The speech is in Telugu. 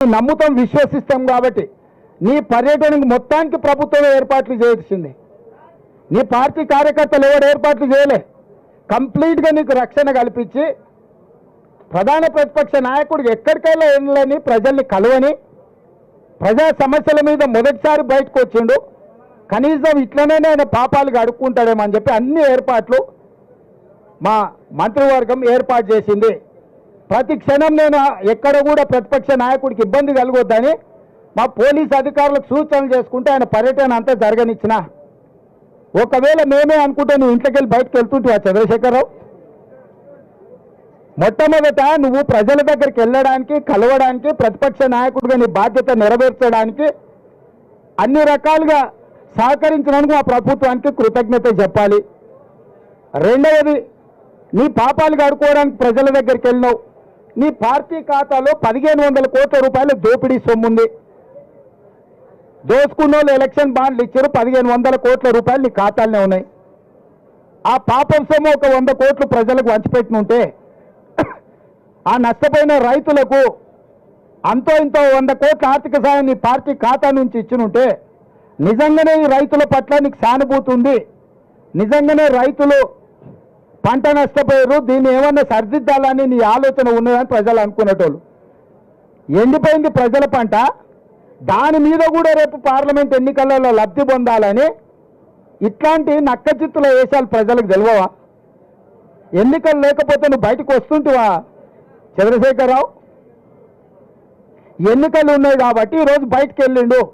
నమ్ముతాం, విశ్వసిస్తాం కాబట్టి నీ పర్యటనకు మొత్తానికి ప్రభుత్వం ఏర్పాట్లు చేసింది. నీ పార్టీ కార్యకర్తలు ఎవరు ఏర్పాట్లు చేయలే. కంప్లీట్గా నీకు రక్షణ కల్పించి ప్రధాన ప్రతిపక్ష నాయకుడికి ఎక్కడికైనా వెళ్ళని, ప్రజల్ని కలవని, ప్రజా సమస్యల మీద మొదటిసారి బయటకు వచ్చిండు. కనీసం ఇట్లనే ఆయన పాపాలు అడుక్కుంటాడేమో అని చెప్పి అన్ని ఏర్పాట్లు మా మంత్రివర్గం ఏర్పాటు చేసింది. ప్రతి క్షణం నేను ఎక్కడ కూడా ప్రతిపక్ష నాయకుడికి ఇబ్బంది కలగొద్దని మా పోలీస్ అధికారులకు సూచనలు చేసుకుంటే ఆయన పర్యటన అంతా జరగనిచ్చిన. ఒకవేళ మేమే అనుకుంటే నువ్వు ఇంట్లోకి వెళ్ళి బయటకు వెళ్తుంటా చంద్రశేఖరరావు? మొట్టమొదట నువ్వు ప్రజల దగ్గరికి వెళ్ళడానికి, కలవడానికి, ప్రతిపక్ష నాయకుడిగా నీ బాధ్యత నెరవేర్చడానికి అన్ని రకాలుగా సహకరించినందుకు మా ప్రభుత్వానికి కృతజ్ఞత చెప్పాలి. రెండవది, నీ పాపాలు కడుక్కోవడానికి ప్రజల దగ్గరికి వెళ్ళినావు. నీ పార్టీ ఖాతాలో 1500 కోట్ల రూపాయల దోపిడీ సొమ్ముంది. దోసుకున్న వాళ్ళు ఎలక్షన్ బాండ్లు ఇచ్చారు, 1500 కోట్ల రూపాయలు నీ ఖాతాలనే ఉన్నాయి. ఆ పాపం సొమ్ము ఒక 100 కోట్లు ప్రజలకు వంచిపెట్టినుంటే ఆ నష్టపోయిన రైతులకు అంతో ఇంతో 100 కోట్ల ఆర్థిక సాయం నీ పార్టీ ఖాతా నుంచి ఇచ్చినుంటే నిజంగానే ఈ రైతుల పట్ల నీకు సానుభూతి ఉంది, నిజంగానే రైతులు పంట నష్టపోయారు, దీన్ని ఏమన్నా సరిదిద్దాలని నీ ఆలోచన ఉన్నదని ప్రజలు అనుకునేటోళ్ళు. ఎండిపోయింది ప్రజల పంట, దాని మీద కూడా రేపు పార్లమెంట్ ఎన్నికలలో లబ్ధి పొందాలని ఇట్లాంటి నక్కచిత్తుల వేషాలు ప్రజలకు తెలియవా? ఎన్నికలు లేకపోతే నువ్వు బయటకు వస్తుంటివా చంద్రశేఖరరావు? ఎన్నికలు ఉన్నాయి కాబట్టి ఈరోజు బయటకు వెళ్ళిండు.